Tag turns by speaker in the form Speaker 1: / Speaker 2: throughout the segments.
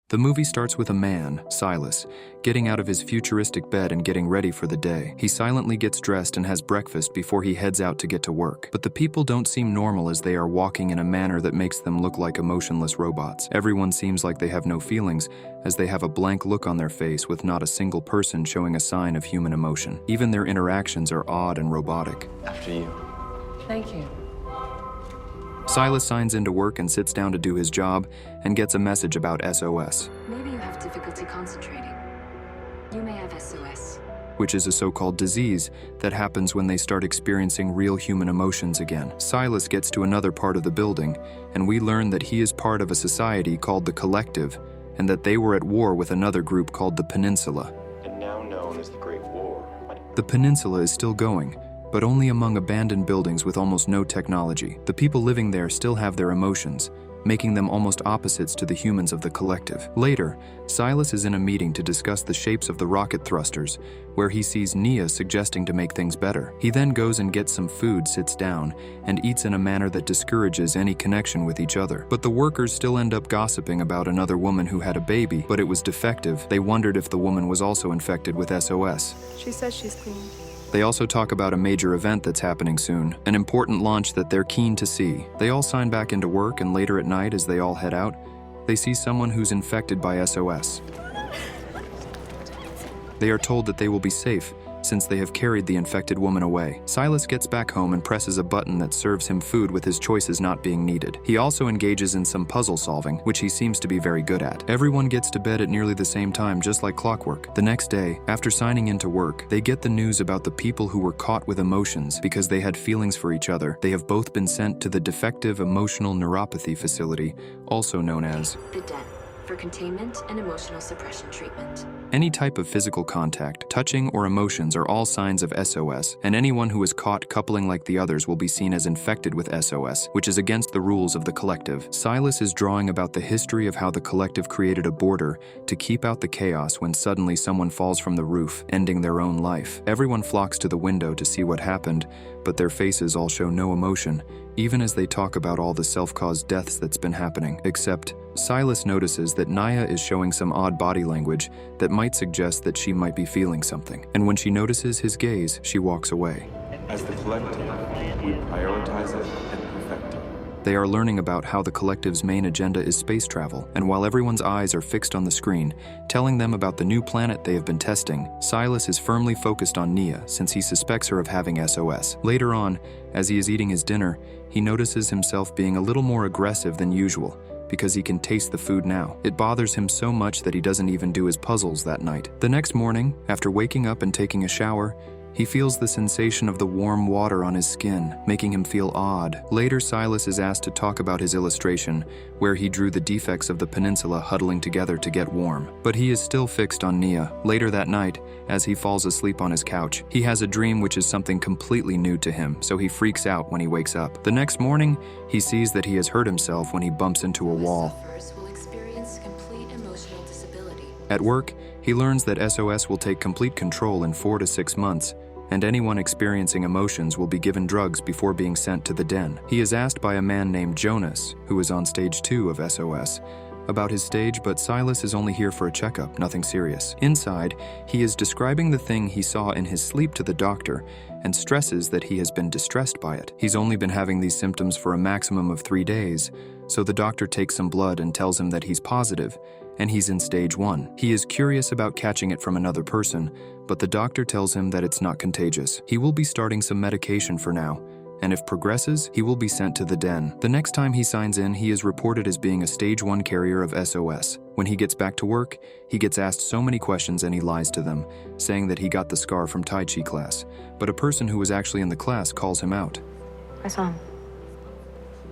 Speaker 1: The movie starts with a man, Silas, getting out of his futuristic bed and getting ready for the day. He silently gets dressed and has breakfast before he heads out to get to work. But the people don't seem normal as they are walking in a manner that makes them look like emotionless robots. Everyone seems like they have no feelings, as they have a blank look on their face with not a single person showing a sign of human emotion. Even their interactions are odd and robotic.
Speaker 2: After you.
Speaker 3: Thank you.
Speaker 1: Silas signs into work and sits down to do his job and gets a message about SOS,
Speaker 4: Maybe you have difficulty concentrating. You may have SOS.
Speaker 1: which is a so-called disease that happens when they start experiencing real human emotions again. Silas gets to another part of the building, and we learn that he is part of a society called the Collective, and that they were at war with another group called the Peninsula.
Speaker 2: And now known as the Great War.
Speaker 1: The Peninsula is still going, but only among abandoned buildings with almost no technology. The people living there still have their emotions, making them almost opposites to the humans of the Collective. Later, Silas is in a meeting to discuss the shapes of the rocket thrusters, where he sees Nia suggesting to make things better. He then goes and gets some food, sits down, and eats in a manner that discourages any connection with each other. But the workers still end up gossiping about another woman who had a baby, but it was defective. They wondered if the woman was also infected with SOS.
Speaker 5: She says she's clean.
Speaker 1: They also talk about a major event that's happening soon, an important launch that they're keen to see. They all sign back into work, and later at night, as they all head out, they see someone who's infected by SOS. They are told that they will be safe, since they have carried the infected woman away. Silas gets back home and presses a button that serves him food with his choices not being needed. He also engages in some puzzle solving, which he seems to be very good at. Everyone gets to bed at nearly the same time, just like clockwork. The next day, after signing into work, they get the news about the people who were caught with emotions because they had feelings for each other. They have both been sent to the Defective Emotional Neuropathy Facility, also known as
Speaker 4: The Den, for containment and emotional suppression treatment.
Speaker 1: any type of physical contact, touching, or emotions are all signs of SOS, and anyone who is caught coupling like the others will be seen as infected with SOS, which is against the rules of the Collective. Silas is drawing about the history of how the Collective created a border to keep out the chaos when suddenly someone falls from the roof, ending their own life. Everyone flocks to the window to see what happened, but their faces all show no emotion, even as they talk about all the self-caused deaths that's been happening. Except, Silas notices that Naya is showing some odd body language that might suggest that she might be feeling something. And when she notices his gaze, she walks away.
Speaker 2: As the Collective, we prioritize it and perfect it.
Speaker 1: They are learning about how the Collective's main agenda is space travel, and while everyone's eyes are fixed on the screen, telling them about the new planet they have been testing, Silas is firmly focused on Nia since he suspects her of having SOS. Later on, as he is eating his dinner, he notices himself being a little more aggressive than usual, because he can taste the food now. It bothers him so much that he doesn't even do his puzzles that night. The next morning, after waking up and taking a shower, he feels the sensation of the warm water on his skin, making him feel odd. Later, Silas is asked to talk about his illustration, where he drew the defects of the peninsula huddling together to get warm. But he is still fixed on Nia. Later that night, as he falls asleep on his couch, he has a dream which is something completely new to him, so he freaks out when he wakes up. The next morning, he sees that he has hurt himself when he bumps into a wall.
Speaker 4: Sufferers will experience complete emotional disability.
Speaker 1: At work, he learns that SOS will take complete control in 4 to 6 months, and anyone experiencing emotions will be given drugs before being sent to the den. He is asked by a man named Jonas, who is on stage 2 of SOS, about his stage, but Silas is only here for a checkup, nothing serious. Inside, he is describing the thing he saw in his sleep to the doctor and stresses that he has been distressed by it. He's only been having these symptoms for a maximum of 3 days, so the doctor takes some blood and tells him that he's positive, and he's in stage 1. He is curious about catching it from another person, but the doctor tells him that it's not contagious. He will be starting some medication for now, and if progresses, he will be sent to the den. The next time he signs in, he is reported as being a stage 1 carrier of SOS. When he gets back to work, he gets asked so many questions and he lies to them, saying that he got the scar from Tai Chi class, but a person who was actually in the class calls him out.
Speaker 5: I saw him.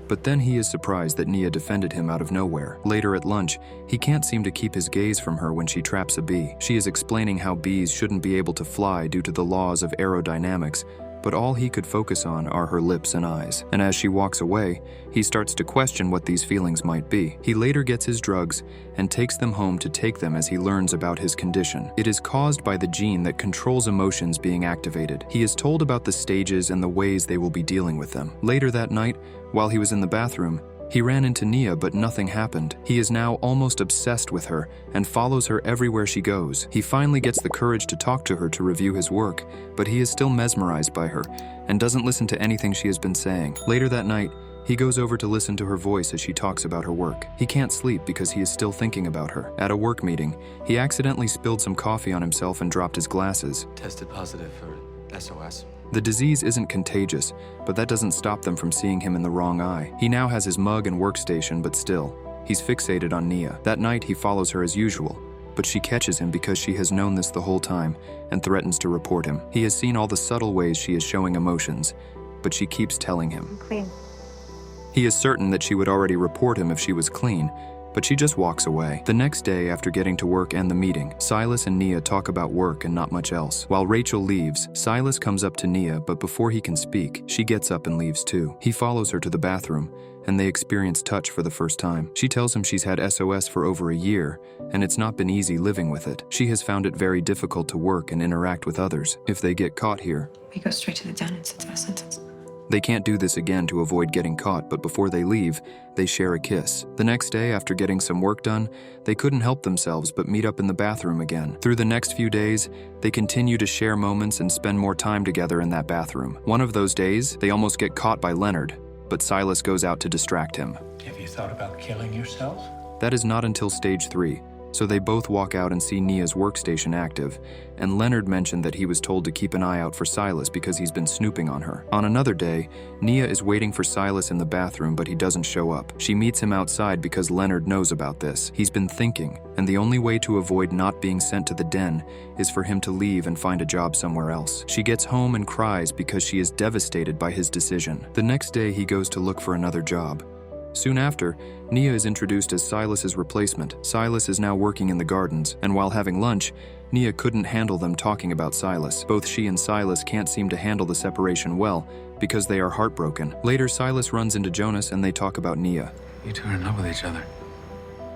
Speaker 1: But then he is surprised that Nia defended him out of nowhere. Later at lunch, he can't seem to keep his gaze from her when she traps a bee. She is explaining how bees shouldn't be able to fly due to the laws of aerodynamics, but all he could focus on are her lips and eyes. And as she walks away, he starts to question what these feelings might be. He later gets his drugs and takes them home to take them as he learns about his condition. It is caused by the gene that controls emotions being activated. He is told about the stages and the ways they will be dealing with them. Later that night, while he was in the bathroom, He ran into Nia, but nothing happened. He is now almost obsessed with her and follows her everywhere she goes. He finally gets the courage to talk to her to review his work, but he is still mesmerized by her and doesn't listen to anything she has been saying. Later that night, he goes over to listen to her voice as she talks about her work. He can't sleep because he is still thinking about her. At a work meeting, he accidentally spilled some coffee on himself and dropped his glasses.
Speaker 2: Tested positive for SOS.
Speaker 1: The disease isn't contagious, but that doesn't stop them from seeing him in the wrong eye. He now has his mug and workstation, but still, he's fixated on Nia. That night, he follows her as usual, but she catches him because she has known this the whole time and threatens to report him. He has seen all the subtle ways she is showing emotions, but she keeps telling him.
Speaker 5: I'm clean.
Speaker 1: He is certain that she would already report him if she was clean, but she just walks away. The next day, after getting to work and the meeting, Silas and Nia talk about work and not much else. While Rachel leaves, Silas comes up to Nia, but before he can speak, she gets up and leaves too. He follows her to the bathroom, and they experience touch for the first time. She tells him she's had SOS for over a year, and it's not been easy living with it. She has found it very difficult to work and interact with others. If they get caught here,
Speaker 5: We go straight to the den and it's a sentence.
Speaker 1: they can't do this again to avoid getting caught, but before they leave, they share a kiss. The next day, after getting some work done, they couldn't help themselves but meet up in the bathroom again. Through the next few days, they continue to share moments and spend more time together in that bathroom. One of those days, they almost get caught by Leonard, but Silas goes out to distract him.
Speaker 3: Have you thought about killing yourself?
Speaker 1: That is not until stage 3. So they both walk out and see Nia's workstation active, and Leonard mentioned that he was told to keep an eye out for Silas because he's been snooping on her. On another day, Nia is waiting for Silas in the bathroom, but he doesn't show up. She meets him outside because Leonard knows about this. He's been thinking, and the only way to avoid not being sent to the den is for him to leave and find a job somewhere else. She gets home and cries because she is devastated by his decision. The next day, he goes to look for another job. Soon after, Nia is introduced as Silas's replacement. Silas is now working in the gardens, and while having lunch, Nia couldn't handle them talking about Silas. Both she and Silas can't seem to handle the separation well because they are heartbroken. Later, Silas runs into Jonas and they talk about Nia.
Speaker 3: You two are in love with each other.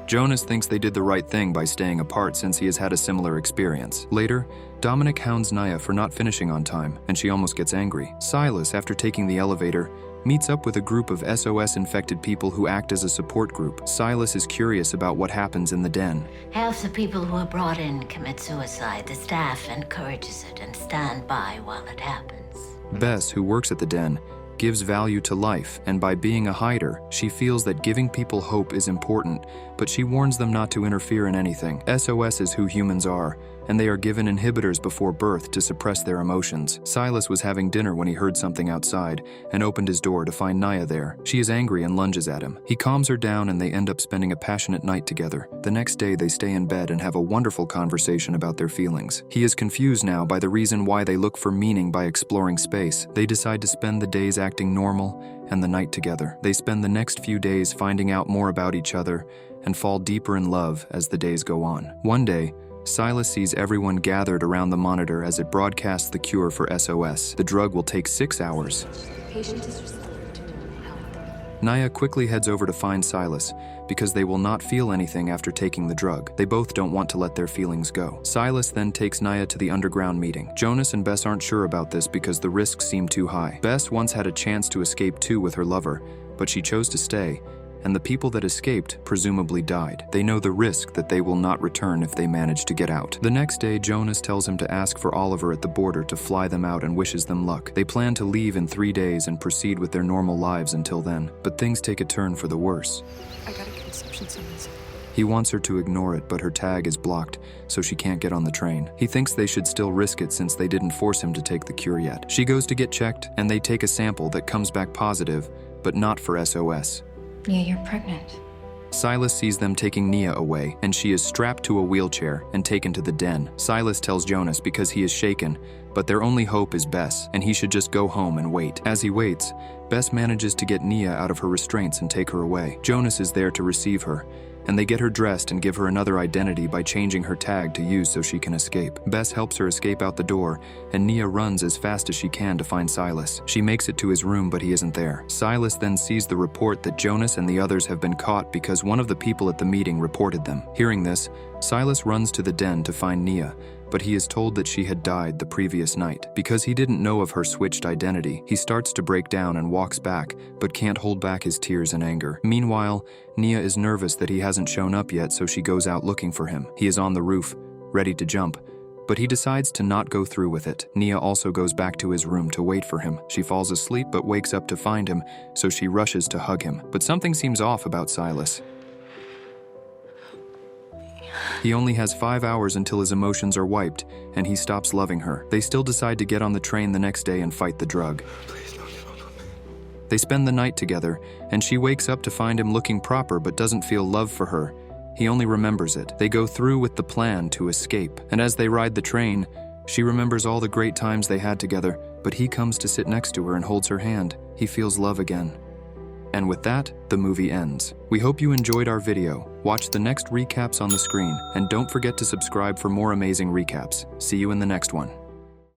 Speaker 1: Jonas thinks they did the right thing by staying apart since he has had a similar experience. Later, Dominic hounds Nia for not finishing on time, and she almost gets angry. Silas, after taking the elevator, meets up with a group of SOS-infected people who act as a support group. Silas is curious about what happens in the den.
Speaker 6: Half the people who are brought in commit suicide. The staff encourages it and stand by while it happens.
Speaker 1: Bess, who works at the den, gives value to life, and by being a hider, she feels that giving people hope is important, but she warns them not to interfere in anything. SOS is who humans are, and they are given inhibitors before birth to suppress their emotions. Silas was having dinner when he heard something outside and opened his door to find Nia there. She is angry and lunges at him. He calms her down and they end up spending a passionate night together. The next day, they stay in bed and have a wonderful conversation about their feelings. He is confused now by the reason why they look for meaning by exploring space. They decide to spend the days acting normal and the night together. They spend the next few days finding out more about each other and fall deeper in love as the days go on. One day, Silas sees everyone gathered around the monitor as it broadcasts the cure for SOS. The drug will take 6 hours.
Speaker 4: Patient is restored to normal health.
Speaker 1: Nia quickly heads over to find Silas because they will not feel anything after taking the drug. They both don't want to let their feelings go. Silas then takes Nia to the underground meeting. Jonas and Bess aren't sure about this because the risks seem too high. Bess once had a chance to escape too with her lover, but she chose to stay, and the people that escaped presumably died. They know the risk that they will not return if they manage to get out. The next day, Jonas tells him to ask for Oliver at the border to fly them out and wishes them luck. They plan to leave in 3 days and proceed with their normal lives until then, but things take a turn for the worse.
Speaker 5: I got a conception summons.
Speaker 1: He wants her to ignore it, but her tag is blocked, so she can't get on the train. He thinks they should still risk it since they didn't force him to take the cure yet. She goes to get checked, and they take a sample that comes back positive, but not for SOS.
Speaker 5: Yeah, you're pregnant.
Speaker 1: Silas sees them taking Nia away, and she is strapped to a wheelchair and taken to the den. Silas tells Jonas because he is shaken, but their only hope is Bess, and he should just go home and wait. As he waits, Bess manages to get Nia out of her restraints and take her away. Jonas is there to receive her, and they get her dressed and give her another identity by changing her tag to use so she can escape. Bess helps her escape out the door, and Nia runs as fast as she can to find Silas. She makes it to his room, but he isn't there. Silas then sees the report that Jonas and the others have been caught because one of the people at the meeting reported them. Hearing this, Silas runs to the den to find Nia, but he is told that she had died the previous night. Because he didn't know of her switched identity, he starts to break down and walks back, but can't hold back his tears and anger. Meanwhile, Nia is nervous that he hasn't shown up yet, so she goes out looking for him. He is on the roof, ready to jump, but he decides to not go through with it. Nia also goes back to his room to wait for him. She falls asleep but wakes up to find him, so she rushes to hug him. But something seems off about Silas. He only has 5 hours until his emotions are wiped, and he stops loving her. They still decide to get on the train the next day and fight the drug.
Speaker 2: Please don't give up on me.
Speaker 1: They spend the night together, and she wakes up to find him looking proper but doesn't feel love for her. He only remembers it. They go through with the plan to escape, and as they ride the train, she remembers all the great times they had together, but he comes to sit next to her and holds her hand. He feels love again. And with that, the movie ends. We hope you enjoyed our video. Watch the next recaps on the screen, and don't forget to subscribe for more amazing recaps. See you in the next one.